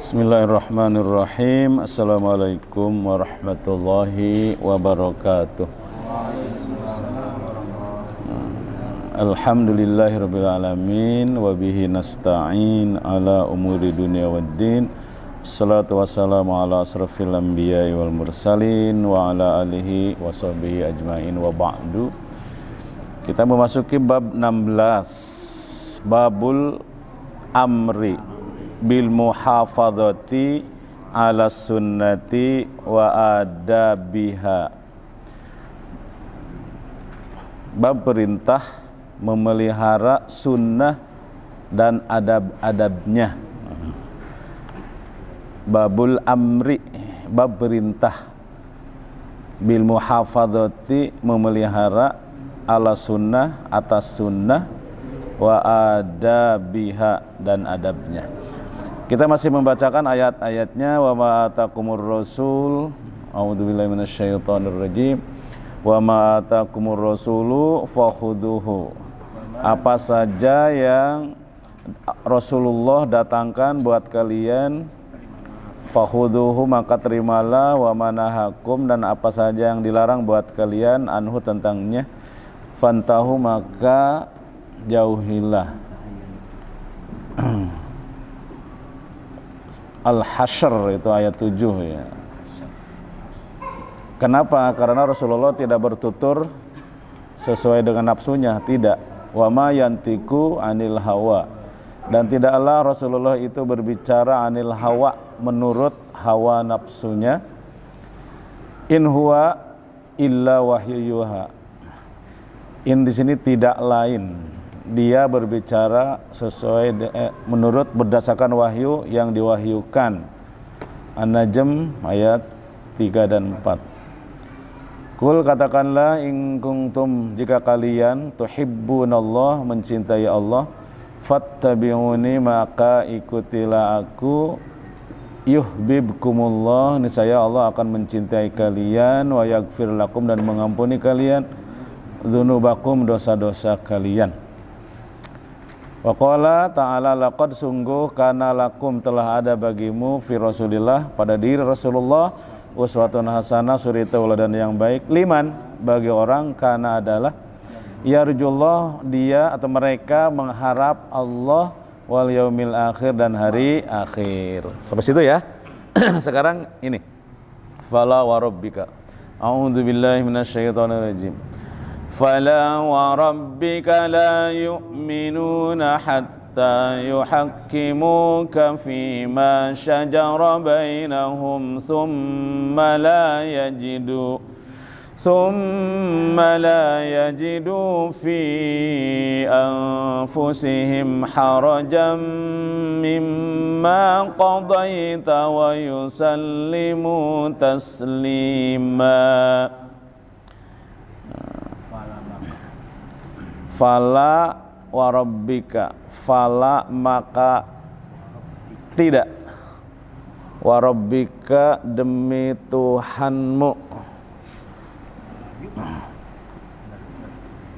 Bismillahirrahmanirrahim. Assalamualaikum warahmatullahi wabarakatuh. Alhamdulillahirabbil alamin wa bihi nasta'in ala umuri dunya waddin. Assalatu wassalamu ala asrafil anbiya'i wal mursalin wa ala alihi wa sahbihi ajmain wa ba'du. Kita memasuki bab 16, babul amri bil muhafadzati ala sunnati wa adabiha. Bab perintah memelihara sunnah dan adab-adabnya. Babul amri, bab perintah bil muhafadzati memelihara ala sunnah, atas sunnah, wa adabiha dan adabnya. Kita masih membacakan ayat-ayatnya. Wa ma atakumur rasul, a'udzubillahi minasyaitonir rajim. Wa ma atakumur rasulu fakhuduhu. Apa saja yang Rasulullah datangkan buat kalian, fakhuduhu maka terimalah. Wa manahakum dan apa saja yang dilarang buat kalian, anhu tentangnya, fantahu maka jauhilah. Al-Hasyr itu ayat 7 ya. Kenapa? Karena Rasulullah tidak bertutur sesuai dengan nafsunya, tidak. Wa ma yantiku anil hawa, dan tidaklah Rasulullah itu berbicara anil hawa, menurut hawa nafsunya. In huwa illa wahyu yuha. In di sini tidak lain, dia berbicara sesuai menurut berdasarkan wahyu yang diwahyukan. An-Najm ayat 3 dan 4. Kul katakanlah, in kuntum jika kalian tuhibbunallah mencintai Allah, fattabi'uni maka ikutilah aku, yuhibbukumullah niscaya Allah akan mencintai kalian, wa yaghfir lakum dan mengampuni kalian dzunubakum dosa-dosa kalian. Wa qala ta'ala laqad sungguh kana lakum telah ada bagimu fi Rasulillah pada diri Rasulullah uswatun hasanah suri tauladan yang baik, liman bagi orang kana adalah yarjullah dia atau mereka mengharap Allah wal yaumil akhir dan hari akhir. Sampai situ ya. Sekarang ini fala wa rabbika a'udzubillahi minasyaitonir rajim. Fala wa rabbika la yu'minuna hatta yuhakkimuka fima syajara bainahum thumma la yajidu fi anfusihim harajan mimma qadaita wa yusallimu taslima. Fala warabbika, fala maka tidak, warabbika demi Tuhanmu,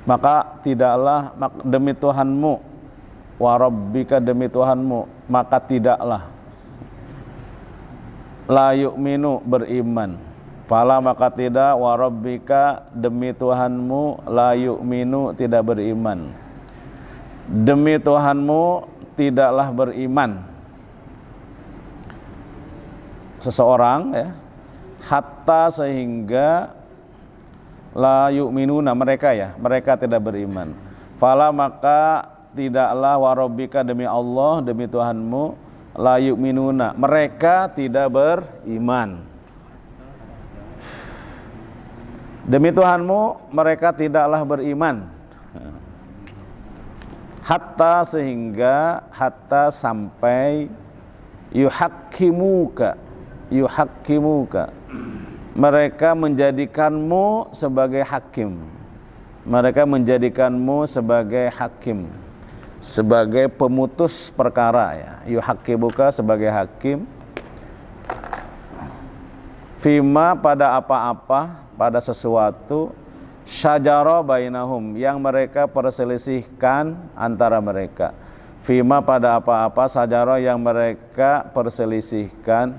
maka tidaklah, demi Tuhanmu, warabbika demi Tuhanmu, maka tidaklah, la yu'minu beriman. Fala maka tidak, wa rabbika demi Tuhanmu, la yu'minu tidak beriman. Demi Tuhanmu tidaklah beriman seseorang ya, hatta sehingga la yu'minuna mereka ya, mereka tidak beriman. Fala maka tidaklah, wa rabbika demi Allah, demi Tuhanmu, la yu'minuna mereka tidak beriman. Demi Tuhanmu mereka tidaklah beriman. Hatta sehingga, hatta sampai, yuhakkimuka mereka menjadikanmu sebagai hakim. Mereka menjadikanmu sebagai hakim, sebagai pemutus perkara ya. Yuhakkimuka sebagai hakim. Fima pada apa-apa, pada sesuatu, syajara bainahum yang mereka perselisihkan antara mereka. fima pada apa-apa sajaro yang mereka perselisihkan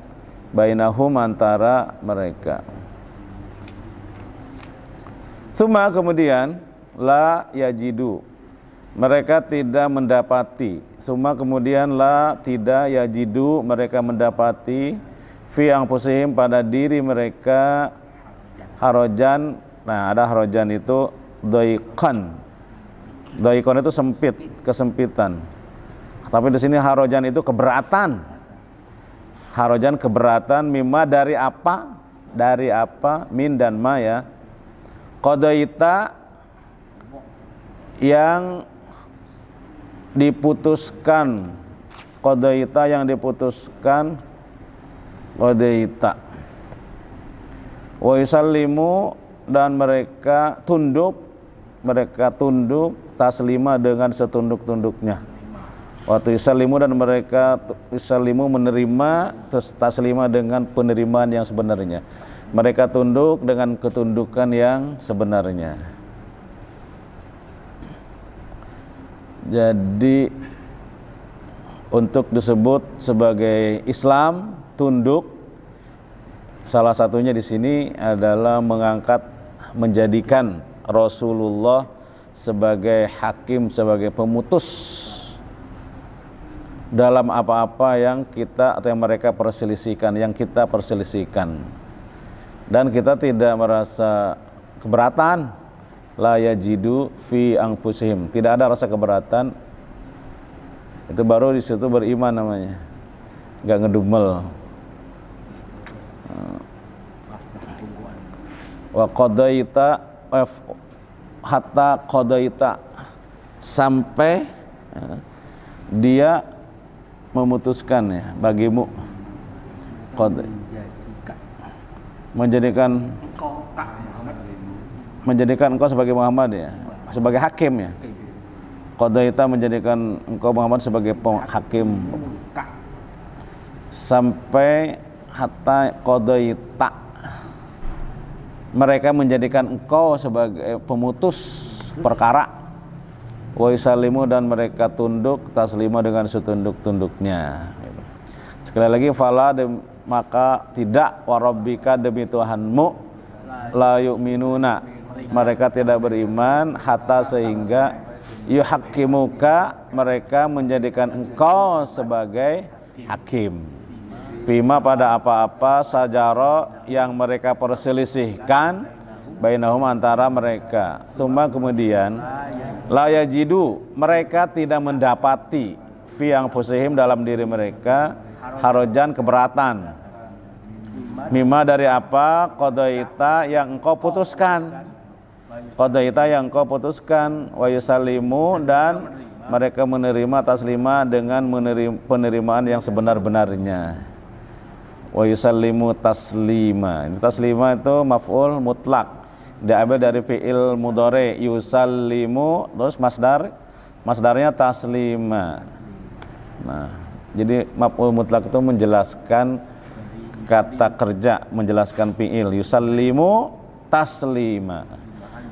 bainahum antara mereka. Suma kemudian la yajidu mereka tidak mendapati. Suma kemudian la tidak yajidu mereka mendapati fi anfusihim pada diri mereka harajan. Nah, ada harajan itu doiqan. Doiqan itu sempit, kesempitan. Tapi di sini harajan itu keberatan. Harajan keberatan mimma dari apa? Dari apa? Min dan ma ya. Qadaita yang diputuskan. Qadaita yang diputuskan. Qadaita. Wa yusallimu dan mereka tunduk taslima dengan setunduk-tunduknya. Waktu yusallimu dan mereka yusallimu menerima taslima dengan penerimaan yang sebenarnya. Mereka tunduk dengan ketundukan yang sebenarnya. Jadi untuk disebut sebagai Islam tunduk, salah satunya di sini adalah menjadikan Rasulullah sebagai hakim, sebagai pemutus dalam apa-apa yang kita atau yang mereka perselisihkan, yang kita perselisihkan. Dan kita tidak merasa keberatan, la yajidu fi anfusihim, tidak ada rasa keberatan. Itu baru di situ beriman namanya, nggak ngedumel. Wa qadaita hatta qadaita sampai dia memutuskan ya bagimu menjadikan engkau sebagai Muhammad ya, sebagai hakim ya. Qadaita menjadikan engkau Muhammad sebagai hakim sampai hatta qadaita mereka menjadikan engkau sebagai pemutus perkara. Wa yusallimu dan mereka tunduk taslima dengan setunduk-tunduknya. Sekali lagi fala maka tidak warabbika demi Tuhanmu la yu'minuna mereka tidak beriman hatta sehingga yuhaqqimuka mereka menjadikan engkau sebagai hakim bima pada apa-apa sajaro yang mereka perselisihkan bainahum antara mereka. Summa kemudian la yajidu mereka tidak mendapati fi anfusihim dalam diri mereka harajan keberatan mimma dari apa qadaita yang engkau putuskan. Qadaita yang engkau putuskan wa yusallimu dan mereka menerima taslima dengan penerimaan yang sebenar-benarnya. Wa yusallimu taslima. Ini taslima itu maf'ul mutlak, diambil dari fi'il mudhari yusallimu terus masdarnya taslima. Nah, jadi maf'ul mutlak itu menjelaskan kata kerja, menjelaskan fi'il yusallimu taslima.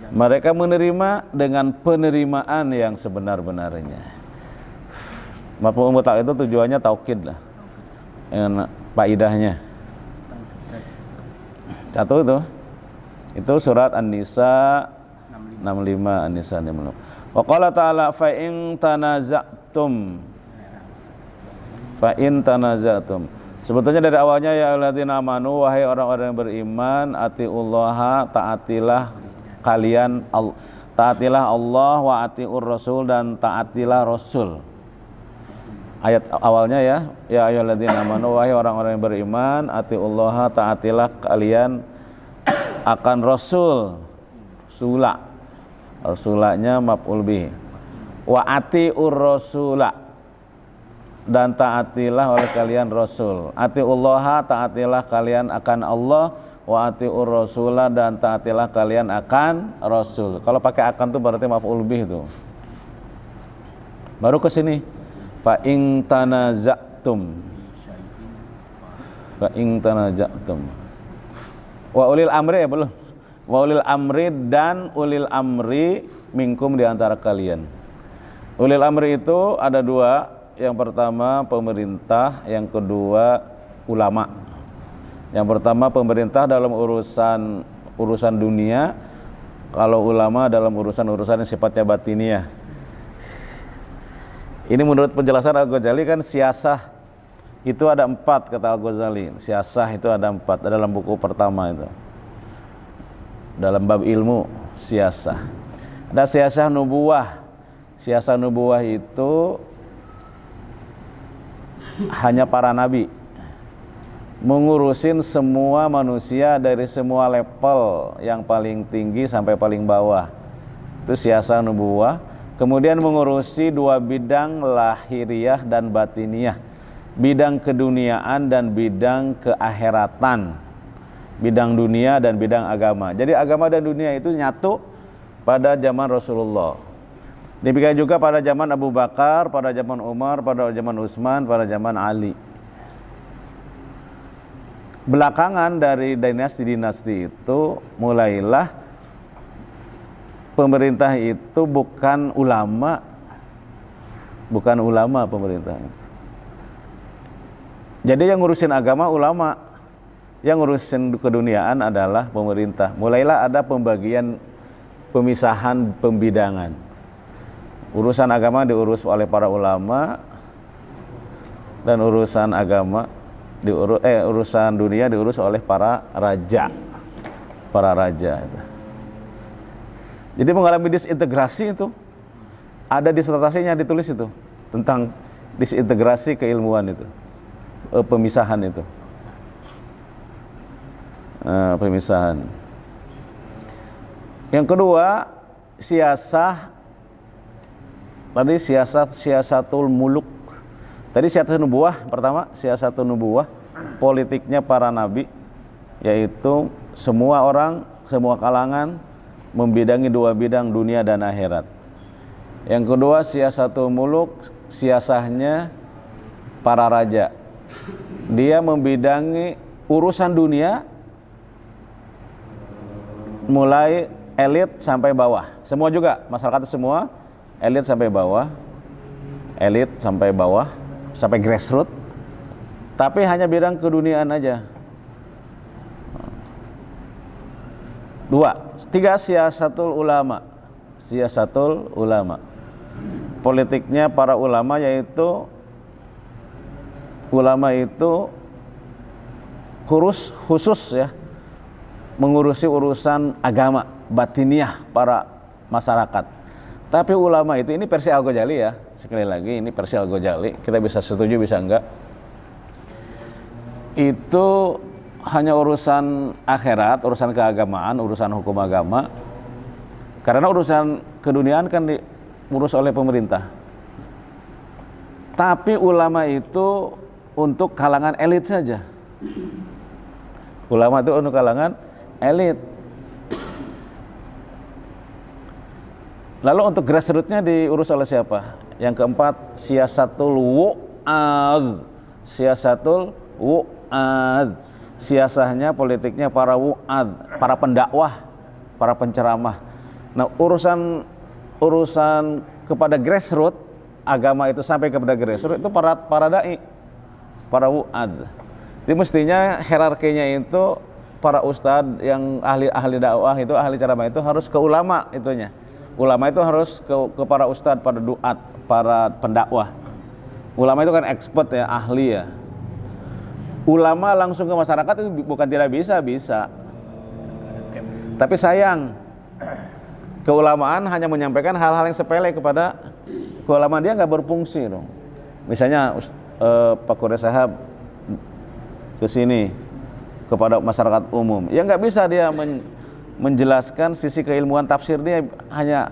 Mereka menerima dengan penerimaan yang sebenar-benarnya. Maf'ul mutlak itu tujuannya taukid lah. Faidahnya satu itu surat An-Nisa 65 An-Nisa 65. Wa qala ta'ala fa in tanaza'tum. Sebetulnya dari awalnya ya alladzina amanu wahai orang-orang yang beriman atiullaha taatilah kalian taatilah Allah wa atiur rasul dan taatilah rasul. Ayat awalnya ya ayyuhalladzina amanu wahai orang-orang yang beriman atiullaha taatilah kalian akan rasul. Rasulanya maf'ul bih. Wa atiur rasula dan taatilah oleh kalian rasul. Atiullaha taatilah kalian akan Allah wa atiur rasula dan taatilah kalian akan rasul. Kalau pakai akan tuh berarti maf'ul bih itu. Baru ke sini fa in tanaza'tum wa ulil amri ya belum wa ulil amri dan ulil amri minkum di antara kalian. Ulil amri itu ada dua. Yang pertama pemerintah, yang kedua ulama. Yang pertama pemerintah dalam urusan dunia, kalau ulama dalam urusan yang sifatnya batiniah. Ini menurut penjelasan Al-Ghazali kan siasah itu ada 4 kata Al-Ghazali. Siasah itu ada 4 dalam buku pertama itu. Dalam bab ilmu siasah. Ada siasah nubuwah. Siasah nubuwah itu hanya para nabi mengurusin semua manusia dari semua level yang paling tinggi sampai paling bawah. Itu siasah nubuwah. Kemudian mengurusi 2 bidang lahiriah dan batiniah, bidang keduniaan dan bidang keakhiratan, bidang dunia dan bidang agama. Jadi agama dan dunia itu nyatu pada zaman Rasulullah. Demikian juga pada zaman Abu Bakar, pada zaman Umar, pada zaman Utsman, pada zaman Ali. Belakangan dari dinasti-dinasti itu mulailah pemerintah itu bukan ulama pemerintah itu. Jadi yang ngurusin agama ulama, yang ngurusin keduniaan adalah pemerintah. Mulailah ada pemisahan pembidangan. Urusan agama diurus oleh para ulama dan urusan dunia diurus oleh para raja itu. Jadi mengalami disintegrasi itu ada disertasinya ditulis itu tentang disintegrasi keilmuan itu, pemisahan itu, pemisahan. Yang kedua siasah. Tadi siasatul muluk. Tadi siasat nubuwah pertama, siasatul nubuwah, politiknya para nabi, yaitu semua orang, semua kalangan membidangi 2 bidang dunia dan akhirat. Yang kedua siasatul muluk, siasahnya para raja. Dia membidangi urusan dunia mulai elit sampai bawah. Semua juga, masyarakat semua, elit sampai bawah, sampai grassroots, tapi hanya bidang keduniaan aja. 3 siasatul ulama, politiknya para ulama, yaitu ulama itu khusus ya mengurusi urusan agama batiniah para masyarakat. Tapi ulama itu, ini versi Al-Ghazali ya, sekali lagi ini versi Al-Ghazali, kita bisa setuju bisa enggak, itu hanya urusan akhirat, urusan keagamaan, urusan hukum agama. Karena urusan keduniaan kan diurus oleh pemerintah. Tapi ulama itu untuk kalangan elit saja. Ulama itu untuk kalangan elit. Lalu untuk grassrootsnya diurus oleh siapa? Yang keempat, siasatul wu'ad. Siasahnya, politiknya para wu'ad, para pendakwah, para penceramah. Nah, urusan kepada grassroots, agama itu sampai kepada grassroots itu para dai, para wu'ad. Jadi mestinya hierarkinya itu para ustadz yang ahli dakwah itu, ahli ceramah itu harus ke ulama itunya. Ulama itu harus ke para ustadz, para duat, para pendakwah. Ulama itu kan expert ya, ahli ya. Ulama langsung ke masyarakat itu bukan tidak bisa. Tapi sayang, keulamaan hanya menyampaikan hal-hal yang sepele kepada keulamaan, dia nggak berfungsi dong. Misalnya Pak Quraish Shahab ke sini kepada masyarakat umum, ya nggak bisa dia menjelaskan sisi keilmuan tafsir, dia hanya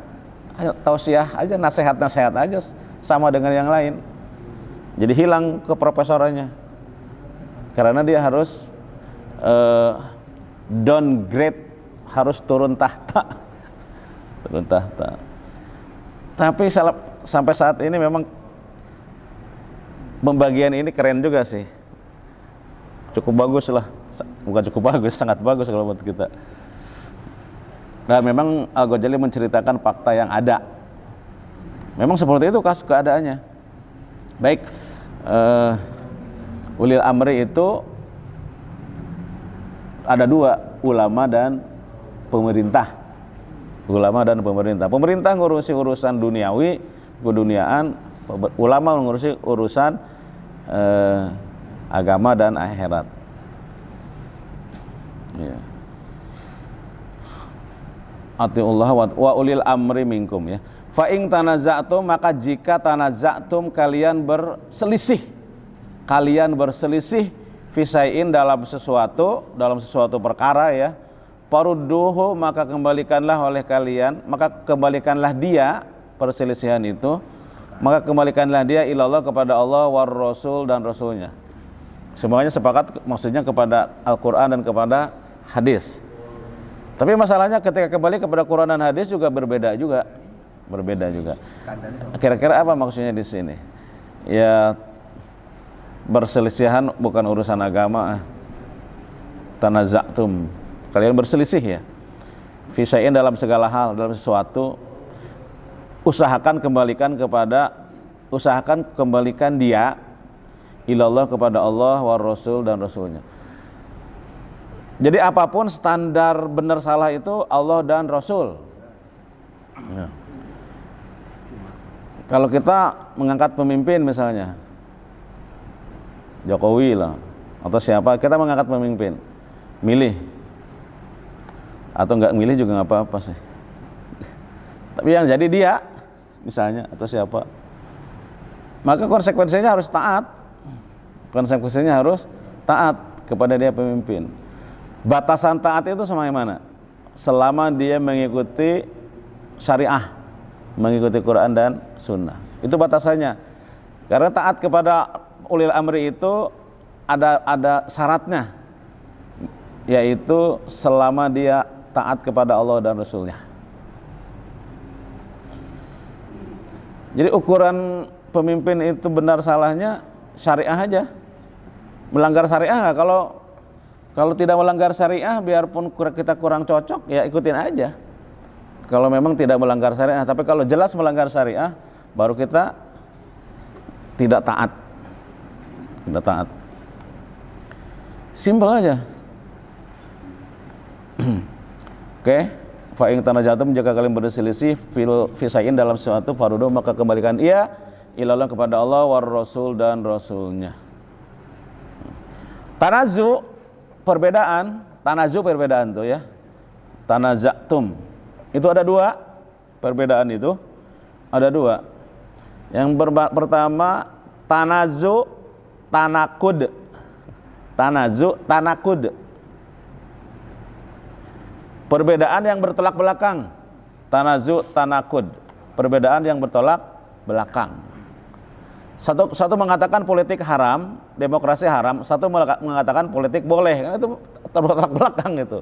tausiah aja, nasihat aja, sama dengan yang lain. Jadi hilang keprofesorannya karena dia harus downgrade, harus turun tahta. Tapi sampai saat ini memang pembagian ini keren juga sih, cukup bagus lah, bukan cukup bagus, sangat bagus kalau buat kita. Dan memang Al-Ghazali menceritakan fakta yang ada. Memang seperti itu keadaannya. Baik, ulil amri itu ada dua, ulama dan pemerintah. Ulama dan pemerintah. Pemerintah ngurusi urusan duniawi, keduniaan, ulama ngurusi urusan agama dan akhirat. Ya. Atiullah wa ulil amri minkum ya. Fa in tanaza'tum, maka jika tanaza'tum kalian berselisih fisaiin dalam sesuatu perkara ya, farudduhu, maka kembalikanlah dia perselisihan itu, maka kembalikanlah dia ilallah, kepada Allah, war rasul, dan rasulnya. Semuanya sepakat maksudnya kepada Al-Qur'an dan kepada hadis. Tapi masalahnya ketika kembali kepada Quran dan hadis juga berbeda juga. Kira-kira apa maksudnya di sini? Ya, berselisihan bukan urusan agama. Tanaza'tum, kalian berselisih ya. Fisai'in dalam segala hal, dalam sesuatu, usahakan kembalikan dia ilallah, kepada Allah, war rasul, dan rasulnya. Jadi apapun standar benar salah itu Allah dan Rasul ya. Kalau kita mengangkat pemimpin misalnya Jokowi lah atau siapa, kita mengangkat pemimpin, milih atau enggak milih juga nggak apa-apa sih. Tapi yang jadi dia misalnya atau siapa, maka konsekuensinya harus taat kepada dia pemimpin. Batasan taat itu semana, selama dia mengikuti syariah, mengikuti Quran dan Sunnah, itu batasannya. Karena taat kepada ulil amri itu ada syaratnya, yaitu selama dia taat kepada Allah dan Rasulnya. Jadi ukuran pemimpin itu benar salahnya syariah aja. Melanggar syariah nggak? Kalau tidak melanggar syariah, biarpun kita kurang cocok, ya ikutin aja. Kalau memang tidak melanggar syariah, tapi kalau jelas melanggar syariah, baru kita tidak taat. Simpel aja. Oke, fa in tanazatum, jika kalian berselisih fisain dalam suatu farudu, maka kembalikan ia ilallah, kepada Allah, war rasul, dan rasulnya. Perbedaan tuh ya. Tanaza'tum itu ada dua, perbedaan itu ada dua. Yang pertama tanazu tanakud. Perbedaan yang bertolak belakang. Tanazu tanakud, perbedaan yang bertolak belakang. Satu mengatakan politik haram, demokrasi haram, satu mengatakan politik boleh. Kan itu bertolak belakang itu.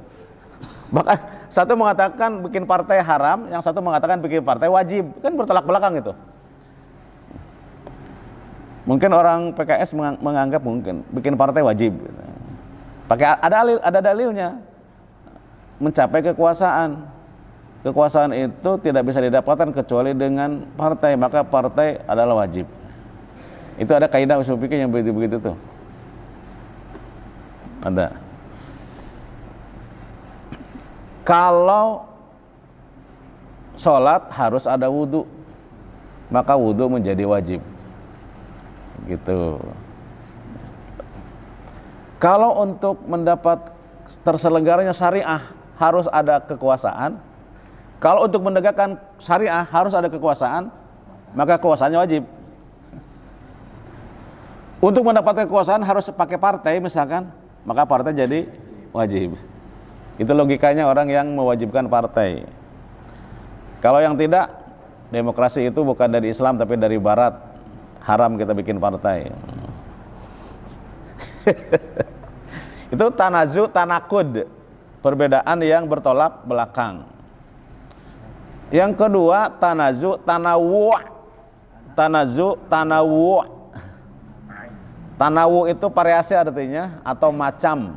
Bahkan satu mengatakan bikin partai haram, yang satu mengatakan bikin partai wajib. Kan bertolak belakang itu. Mungkin orang PKS menganggap mungkin bikin partai wajib. Pakai ada dalilnya. Mencapai kekuasaan. Kekuasaan itu tidak bisa didapatkan kecuali dengan partai, maka partai adalah wajib. Itu ada kaidah usul fikih yang begitu tuh. Ada. Kalau sholat harus ada wudu, maka wudu menjadi wajib. Gitu. Kalau untuk mendapat terselenggaranya syariah harus ada kekuasaan. Kalau untuk menegakkan syariah harus ada kekuasaan, maka kekuasaannya wajib. Untuk mendapatkan kekuasaan harus pakai partai misalkan, maka partai jadi wajib. Itu logikanya orang yang mewajibkan partai. Kalau yang tidak, demokrasi itu bukan dari Islam tapi dari Barat. Haram kita bikin partai. Itu tanazu tanakud, perbedaan yang bertolak belakang. Yang kedua tanazu tanawu. Tanazu tanawu. Tanawu itu variasi artinya atau macam.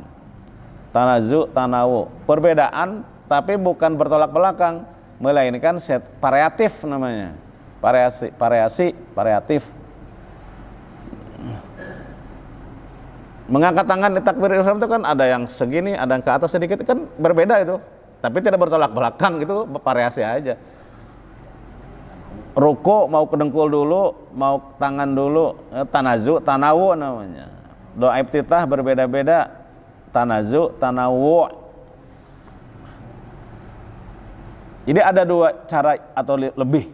Tanazu tanawu, perbedaan tapi bukan bertolak belakang, melainkan variatif namanya. variatif. Mengangkat tangan di takbir ihram itu kan ada yang segini, ada yang ke atas sedikit, kan berbeda itu. Tapi tidak bertolak belakang, itu variasi aja. Ruku mau kedengkul dulu, mau tangan dulu, tanazu, tanawu namanya. Doa iftitah berbeda-beda, tanazu, tanawu. Jadi ada dua cara atau lebih,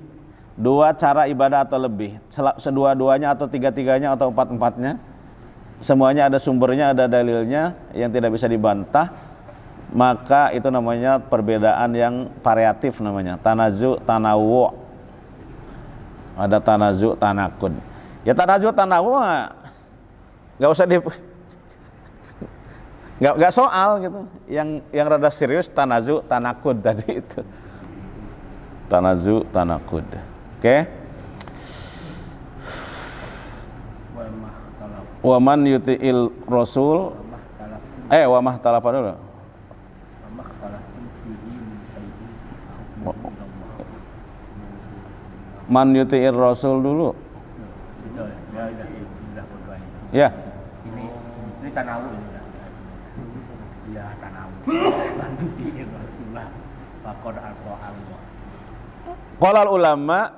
dua cara ibadah atau lebih, sedua-duanya atau tiga-tiganya atau empat-empatnya, semuanya ada sumbernya, ada dalilnya yang tidak bisa dibantah, maka itu namanya perbedaan yang variatif namanya, tanazu, tanawu. Ada tanazu, tanakud. Ya tanazu, tanawu nggak usah nggak soal gitu. Yang rada serius tanazu, tanakud tadi itu. Tanazu, tanakud. Oke? Wa man yuti'il rasul wa mahtalafa dulu. Man yuti'ir rasul dulu. Betul, ya udah berdoa. Ya. Ini tanawu ini udah. Ya tanawu. Man yuti'ir rasulullah faqad ata'allah. Qala ulama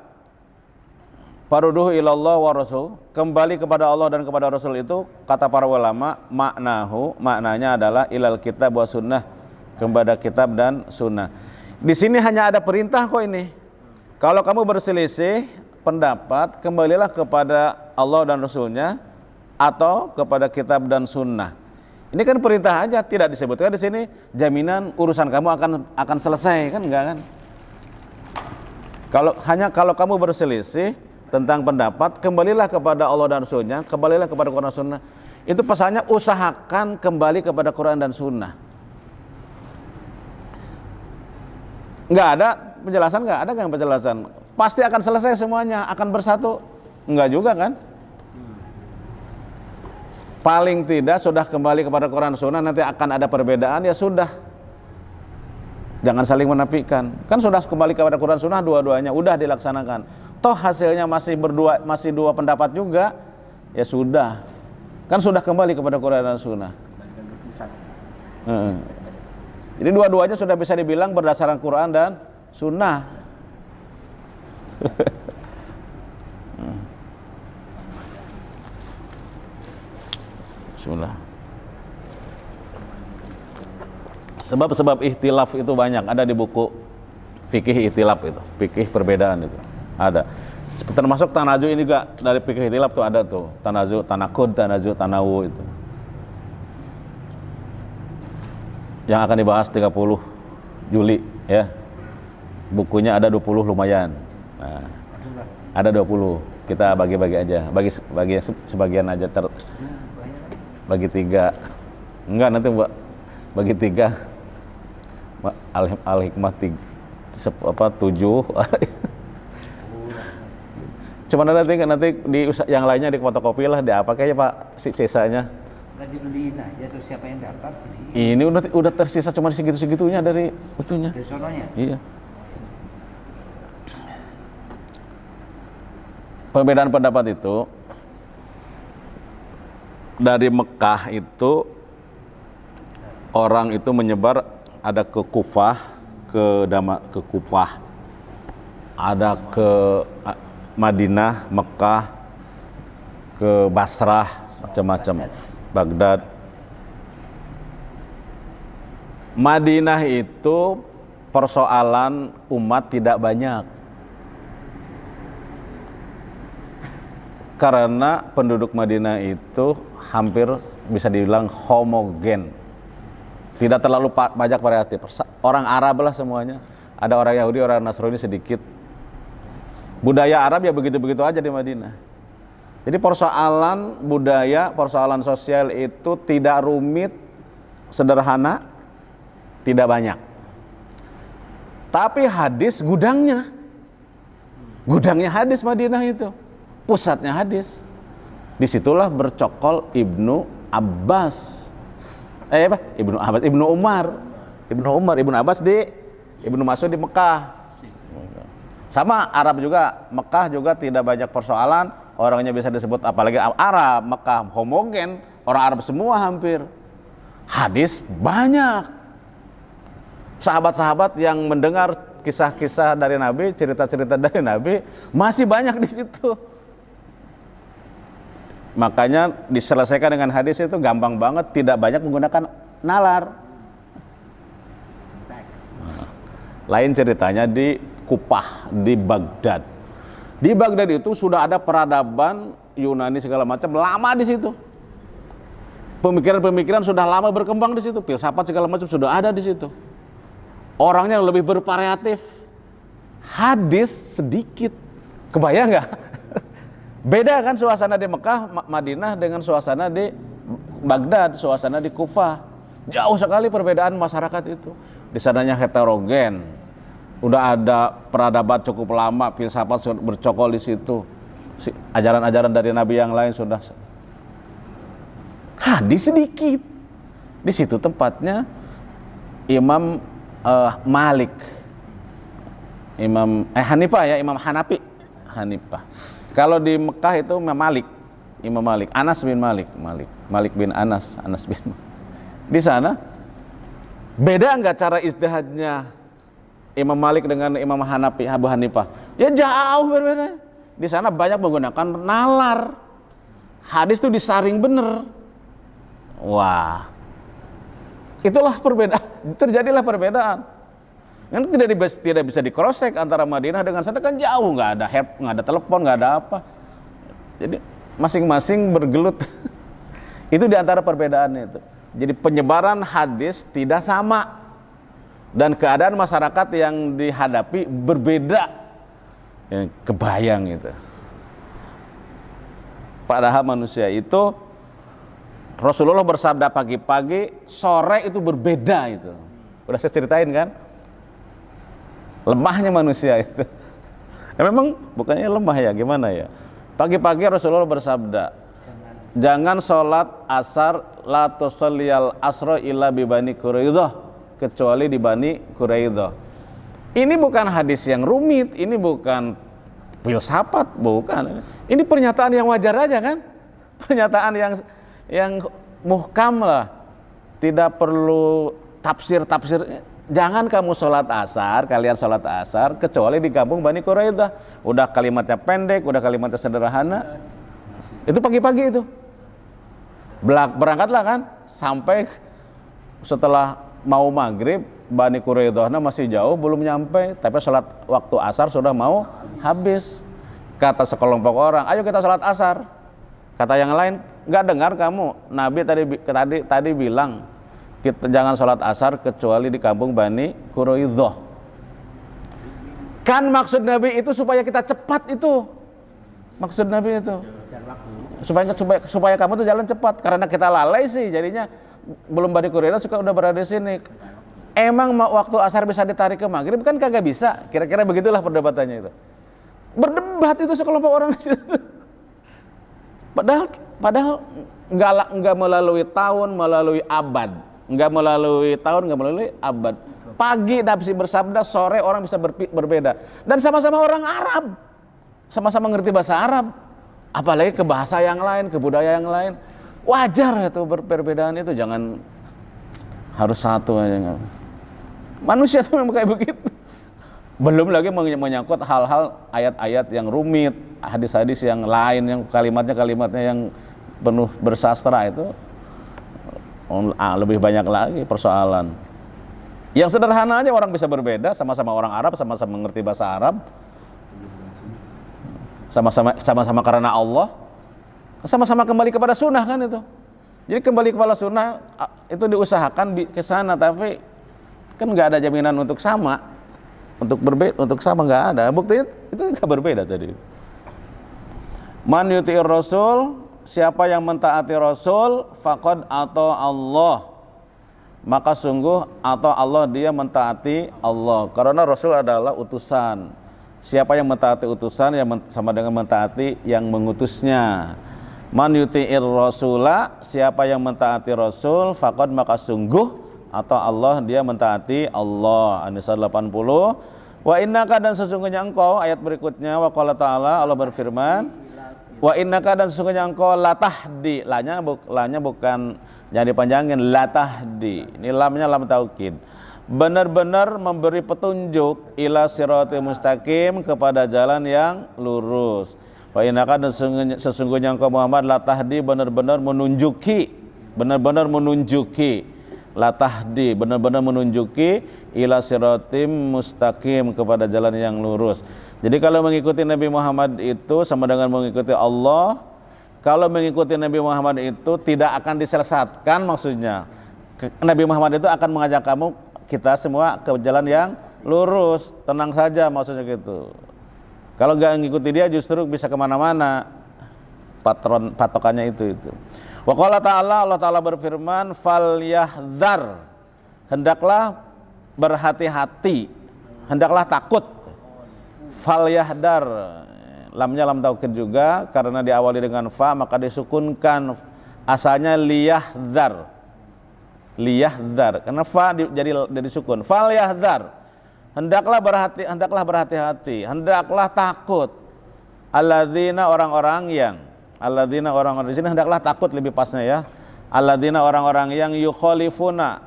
faruduhu ilallah wa rasul, kembali kepada Allah dan kepada Rasul itu, kata para ulama, maknanya adalah ilal kitab wa sunnah, kepada kitab dan sunnah. Di sini hanya ada perintah kok ini. Kalau kamu berselisih pendapat, kembalilah kepada Allah dan Rasulnya atau kepada kitab dan sunnah. Ini kan perintah aja, tidak disebutkan di sini jaminan urusan kamu akan selesai, kan enggak kan? Kalau kamu berselisih tentang pendapat, kembalilah kepada Allah dan Rasulnya, kembalilah kepada Quran dan Sunnah. Itu pesannya, usahakan kembali kepada Quran dan Sunnah. Nggak ada penjelasan, nggak ada yang penjelasan. Pasti akan selesai semuanya, akan bersatu. Enggak juga kan? Paling tidak sudah kembali kepada Quran Sunnah, nanti akan ada perbedaan, ya sudah. Jangan saling menafikan. Kan sudah kembali kepada Quran Sunnah dua-duanya, udah dilaksanakan. Toh hasilnya masih dua pendapat juga, ya sudah. Kan sudah kembali kepada Quran dan Sunnah. Jadi dua-duanya sudah bisa dibilang berdasarkan Quran dan Sunnah. Sunnah. Sebab-sebab ikhtilaf itu banyak, ada di buku fikih ikhtilaf itu, fikih perbedaan itu ada. Termasuk tanazu ini juga dari fikih ikhtilaf tuh ada tuh, tanazu, tanakud, tanazu, tanawu itu. Yang akan dibahas 30 Juli ya. Bukunya ada 20 lumayan. Nah, ada 20. Kita bagi-bagi aja. Bagi sebagian aja bagi 3. Enggak, nanti bagi 3. Al-Hikmah 7. Cuma nanti di yang lainnya di fotokopi lah, di apa kayaknya Pak sisanya. Nggak dibeliin aja tuh, siapa yang daftar ini udah tersisa cuma segitu-segitunya dari itunya. Dari sononya? Iya. Perbedaan pendapat itu dari Mekah itu orang itu menyebar, ada ke Kufah, ke Kufah, ada ke Madinah, Mekah, ke Basrah, macam-macam, Baghdad. Madinah itu persoalan umat tidak banyak, karena penduduk Madinah itu hampir bisa dibilang homogen, tidak terlalu banyak variatif. Orang Arab lah semuanya, ada orang Yahudi, orang Nasrani sedikit. Budaya Arab ya begitu-begitu aja di Madinah. Jadi persoalan budaya, persoalan sosial itu tidak rumit, sederhana, tidak banyak. Tapi hadis gudangnya hadis Madinah itu, pusatnya hadis. Disitulah bercokol Ibnu Abbas, Ibnu Umar, Ibnu Abbas di Ibnu Mas'ud di Mekah. Sama Arab juga, Mekah juga tidak banyak persoalan, orangnya bisa disebut, apalagi Arab, Mekah homogen, orang Arab semua hampir. Hadis banyak. Sahabat-sahabat yang mendengar kisah-kisah dari Nabi, cerita-cerita dari Nabi masih banyak di situ. Makanya diselesaikan dengan hadis itu gampang banget, tidak banyak menggunakan nalar. Lain ceritanya di Kufah, di Baghdad. Di Baghdad itu sudah ada peradaban Yunani segala macam lama di situ. Pemikiran-pemikiran sudah lama berkembang di situ, filsafat segala macam sudah ada di situ. Orangnya lebih bervariatif. Hadis sedikit. Kebayang nggak? Beda kan suasana di Mekah, Madinah dengan suasana di Baghdad, suasana di Kufah. Jauh sekali perbedaan masyarakat itu. Di sananya heterogen. Udah ada peradaban cukup lama, filsafat bercokol di situ. Ajaran-ajaran dari Nabi yang lain sudah. Hadis sedikit. Di situ tempatnya Imam Malik, Hanifah ya, Imam Hanifah. Kalau di Mekah itu Imam Malik, Anas bin Malik bin Anas bin. Di sana beda nggak cara ijtihadnya Imam Malik dengan Imam Abu Hanifah? Ya jauh berbeda. Di sana banyak menggunakan nalar. Hadis itu disaring bener. Wah, itulah perbedaan. Terjadilah perbedaan. Kan tidak bisa di cross check antara Madinah dengan sana, kan jauh, nggak ada help, nggak ada telepon, nggak ada apa. Jadi masing-masing bergelut. Itu di antara perbedaannya itu. Jadi penyebaran hadis tidak sama dan keadaan masyarakat yang dihadapi berbeda. Ya, kebayang itu. Padahal manusia itu, Rasulullah bersabda pagi-pagi, sore itu berbeda itu. Udah saya ceritain kan? Lemahnya manusia itu. Ya memang bukannya lemah ya, gimana ya? Pagi-pagi Rasulullah bersabda, jangan sholat asar la tusalliyal asra illa bi Bani Quraidah, kecuali di Bani Quraidah. Ini bukan hadis yang rumit, ini bukan filsafat, bukan. Ini pernyataan yang wajar aja kan? Pernyataan yang muhkam lah. Tidak perlu tafsir. Jangan kamu sholat asar, kalian sholat asar kecuali di kampung Bani Quraidah. Udah kalimatnya pendek, udah kalimatnya sederhana. Itu pagi-pagi itu. Berangkatlah kan, sampai setelah mau maghrib, Bani Quraidahnya masih jauh, belum nyampe, tapi sholat waktu asar sudah mau habis. Kata sekelompok orang, ayo kita sholat asar. Kata yang lain, nggak dengar kamu, Nabi tadi bilang kita jangan sholat asar kecuali di kampung Bani Quraidah. Kan maksud Nabi itu supaya kita cepat itu. Maksud Nabi itu supaya kamu tuh jalan cepat, karena kita lalai sih jadinya belum Bani Quraidah suka udah berada di sini. Emang waktu asar bisa ditarik ke maghrib kan kagak bisa. Kira-kira begitulah perdebatannya itu. Berdebat itu sekelompok orang di situ. Padahal nggak melalui tahun, melalui abad. Nggak melalui abad. Pagi Nabi bersabda, sore orang bisa berbeda. Dan sama-sama orang Arab. Sama-sama ngerti bahasa Arab. Apalagi ke bahasa yang lain, ke budaya yang lain. Wajar itu perbedaan itu, jangan harus satu aja. Manusia itu memang kayak begitu. Belum lagi menyangkut hal-hal ayat-ayat yang rumit, hadis-hadis yang lain, yang kalimatnya yang penuh bersastra itu lebih banyak lagi persoalan. Yang sederhana aja orang bisa berbeda, sama-sama orang Arab, sama-sama mengerti bahasa Arab, sama-sama karena Allah, sama-sama kembali kepada sunnah kan itu. Jadi kembali kepada sunnah itu diusahakan ke sana, tapi kan nggak ada jaminan untuk sama, untuk sama nggak ada. Buktinya itu nggak berbeda tadi. Man yuti'ir Rasul, siapa yang mentaati Rasul, faqad atau Allah, maka sungguh atau Allah, dia mentaati Allah, karena Rasul adalah utusan. Siapa yang mentaati utusan yang sama dengan mentaati yang mengutusnya. Man yuti'ir Rasula, siapa yang mentaati Rasul, faqad, maka sungguh atau Allah, dia mentaati Allah. An-Nisa 80. Wa innaka dan sesungguhnya engkau, ayat berikutnya, wa qala ta'ala, Allah berfirman, wa innaka dan sesungguhnya engkau latahdi, lanya bukan jangan dipanjangin, latahdi. Ini lamnya lam taukid. Benar-benar memberi petunjuk ila siratal mustaqim, kepada jalan yang lurus. Wa innaka dan sesungguhnya engkau Muhammad latahdi, benar-benar menunjuki, latahdi benar-benar menunjuki ila siratim mustaqim, kepada jalan yang lurus. Jadi kalau mengikuti Nabi Muhammad itu sama dengan mengikuti Allah. Kalau mengikuti Nabi Muhammad itu tidak akan disesatkan, maksudnya Nabi Muhammad itu akan mengajak kita semua ke jalan yang lurus, tenang saja, maksudnya gitu. Kalau nggak ngikuti dia justru bisa kemana-mana, patokannya itu. Wa qala ta'ala, Allah Ta'ala berfirman, falyahdhar, hendaklah berhati-hati, hendaklah takut. Falyahdhar, lamnya lam taukid juga, karena diawali dengan fa maka disukunkan, asalnya liyahdhar, karena fa jadi sukun. Falyahdhar, hendaklah berhati-hati, hendaklah takut. Alladzina orang-orang di sini hendaklah takut lebih pasnya ya. Alladzina orang-orang yang yukhalifuna,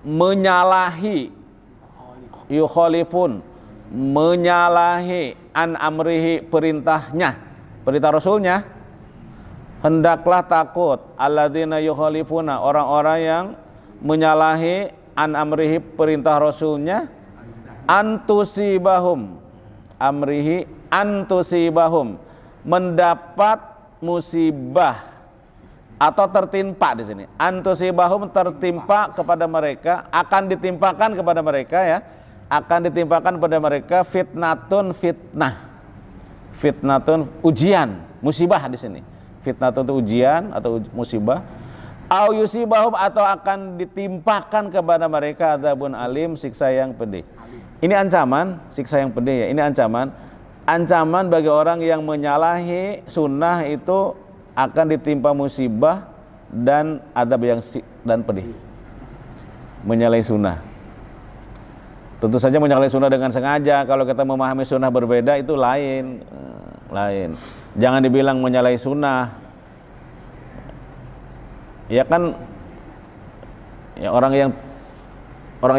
menyalahi an amrihi, perintah Rasulnya. Hendaklah takut alladzina yukhalifuna, orang-orang yang menyalahi an amrihi, perintah Rasulnya, antusibahum, mendapat musibah atau tertimpa di sini. Antusibahum, tertimpa kepada mereka, akan ditimpakan kepada mereka ya. Akan ditimpakan pada mereka fitnatun, ujian, musibah di sini. Fitnatun itu ujian atau musibah. Au yusibahum, atau akan ditimpakan kepada mereka adzabun alim, siksa yang pedih. Ini ancaman, siksa yang pedih ya. Ini ancaman bagi orang yang menyalahi sunnah, itu akan ditimpa musibah dan adzab yang pedih. Menyalahi sunnah. Tentu saja menyalahi sunnah dengan sengaja. Kalau kita memahami sunnah berbeda itu lain. Jangan dibilang menyalahi sunnah. Ya kan, ya orang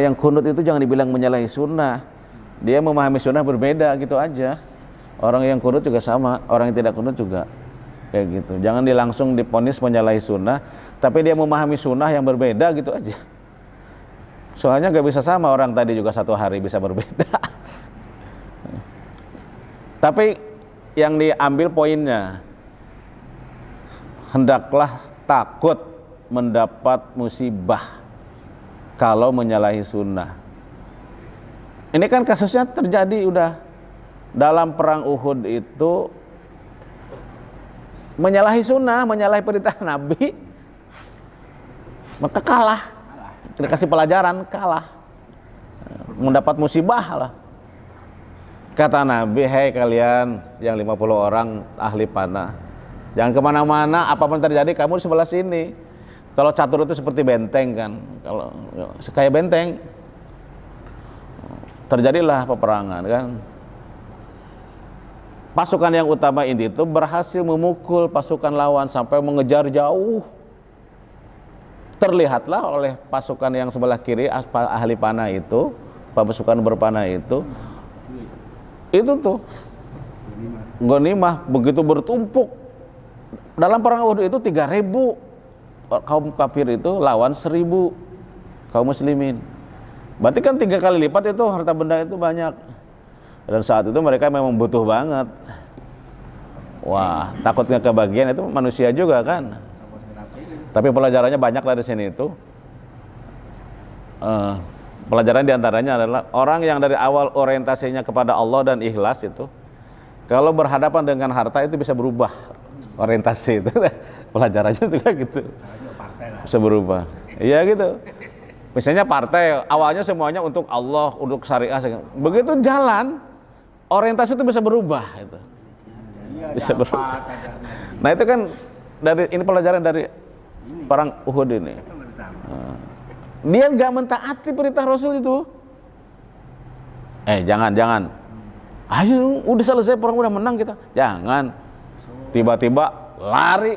yang kunut itu jangan dibilang menyalahi sunnah. Dia memahami sunnah berbeda gitu aja. Orang yang kunut juga sama, orang yang tidak kunut juga kayak gitu. Jangan langsung diponis menyalahi sunnah, tapi dia memahami sunnah yang berbeda gitu aja. Soalnya gak bisa sama, orang tadi juga satu hari bisa berbeda. Tapi yang diambil poinnya, hendaklah takut mendapat musibah kalau menyalahi sunnah. Ini kan kasusnya terjadi udah dalam perang Uhud itu, menyalahi sunnah, menyalahi perintah Nabi, maka kalah. Dikasih pelajaran, kalah, mendapat musibah lah. Kata Nabi, hei kalian yang 50 orang ahli panah, jangan kemana-mana, apapun terjadi kamu di sebelah sini. Kalau catur itu seperti benteng kan, kalau kayak benteng, terjadilah peperangan kan. Pasukan yang utama ini itu berhasil memukul pasukan lawan sampai mengejar jauh. Terlihatlah oleh pasukan yang sebelah kiri, ahli panah itu, pasukan berpanah itu tuh ghanimah begitu bertumpuk. Dalam perang Uhud itu 3.000 kaum kafir itu lawan 1.000 kaum muslimin. Berarti kan 3 kali lipat itu harta benda itu banyak. Dan saat itu mereka memang butuh banget. Wah, takutnya kebagian itu manusia juga kan. Tapi pelajarannya banyak dari sini itu. Pelajaran diantaranya adalah orang yang dari awal orientasinya kepada Allah dan ikhlas itu, kalau berhadapan dengan harta itu bisa berubah orientasi itu. Pelajarannya juga gitu. Bisa berubah. Iya gitu. Misalnya partai awalnya semuanya untuk Allah, untuk syariah. Begitu jalan, orientasi itu bisa berubah itu. Bisa berubah. Nah itu kan ini pelajaran dari perang Uhud ini. Dia nggak mentaati perintah Rasul itu. Jangan. Ayo, udah selesai, perang udah menang kita. Jangan. Tiba-tiba lari.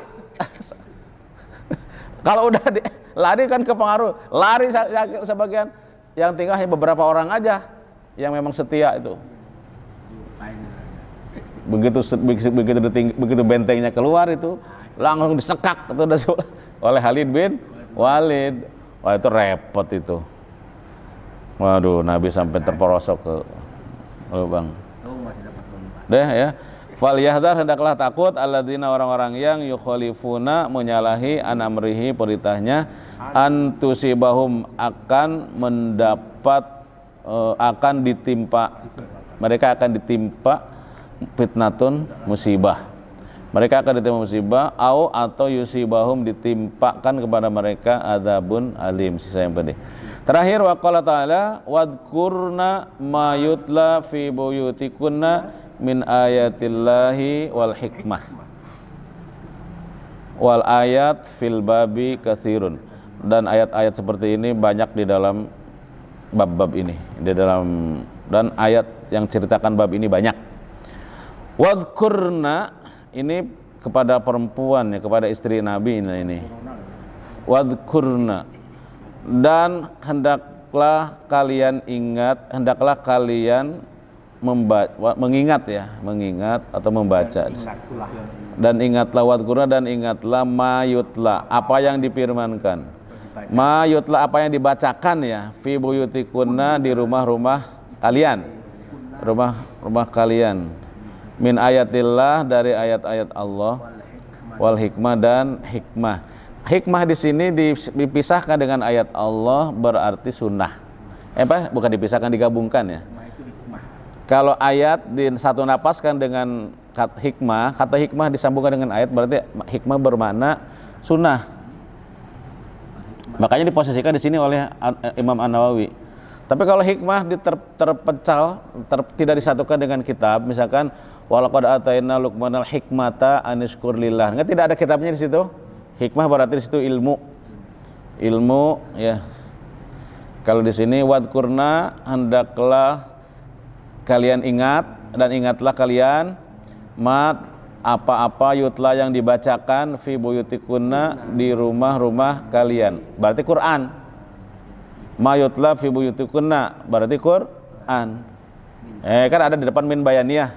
Kalau udah lari kan kepengaruh. Lari sebagian, yang tinggal hanya beberapa orang aja yang memang setia itu. Begitu bentengnya keluar itu langsung disekak itu oleh Khalid bin Walid. Wah, itu repot itu. Waduh, Nabi sampai terperosok ke lubang. Deh ya. Fal yahdar, hendaklah takut alladzina, orang-orang yang yukhalifuna, menyalahi an amrihi, perintahnya, antusibahum, akan mendapat akan ditimpa, mereka akan ditimpa fitnatun, musibah. Mereka akan ditimpa musibah, atau yusibahum, ditimpakan kepada mereka adzabun alim, sisa yang pedih. Terakhir, waqala ta'ala wadkurna ma yutla fi buyutikunna min ayatillahi wal hikmah wal ayat fil babi katsirun. Dan ayat-ayat seperti ini banyak di dalam bab-bab ini, dan ayat yang ceritakan bab ini banyak. Wadkurna ini kepada perempuan ya, kepada istri Nabi ini. Wadkurna, dan hendaklah kalian ingat, hendaklah kalian mengingat atau membaca. Dan ingatlah wadkurna, dan ingatlah mayutla, apa yang difirmankan. Mayutla, apa yang dibacakan ya, fi buyutikunna, di rumah-rumah kalian, rumah kalian, min ayatillah, dari ayat-ayat Allah, wal hikmah, dan hikmah. Hikmah di sini dipisahkan dengan ayat Allah, berarti sunnah. Bukan dipisahkan, digabungkan ya. Kalau ayat satu napaskan dengan kata hikmah disambungkan dengan ayat, berarti hikmah bermakna sunnah. Makanya diposisikan di sini oleh Imam An-Nawawi. Tapi kalau hikmah tidak disatukan dengan kitab, misalkan walaqad ataina luqmanal hikmata anishkur lillah, tidak ada kitabnya di situ. Hikmah berarti di situ ilmu ya. Kalau di sini wadkurna, hendaklah kalian ingat, dan ingatlah kalian apa-apa yutla yang dibacakan fi buyutikunna, di rumah-rumah kalian, berarti Quran. Ma yutla fi buyutikunna berarti Quran. Kan ada di depan min bayaniyah.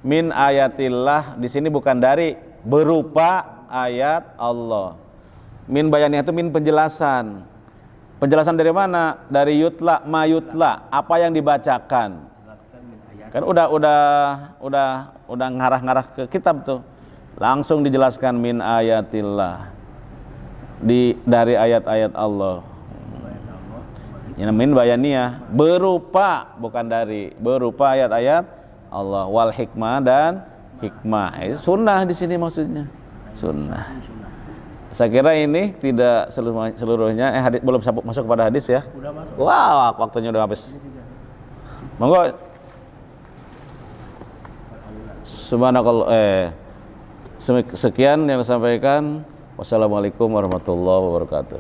Min ayatillah di sini bukan dari, berupa ayat Allah. Min bayaniyah itu min penjelasan. Penjelasan dari mana? Dari yutla, ma yutla, apa yang dibacakan. Kan udah ngarah-ngarah ke kitab tuh. Langsung dijelaskan min ayatillah, dari ayat-ayat Allah. Min bayaniyah, berupa, bukan dari, berupa ayat-ayat Allah, wal hikmah, dan hikmah. Itu sunnah di sini maksudnya. Sunnah. Saya kira ini tidak seluruhnya hadis, belum masuk kepada hadis ya. Wow, waktunya udah habis. Monggo. Subhanakallah. Sekian yang disampaikan. Wassalamualaikum warahmatullahi wabarakatuh.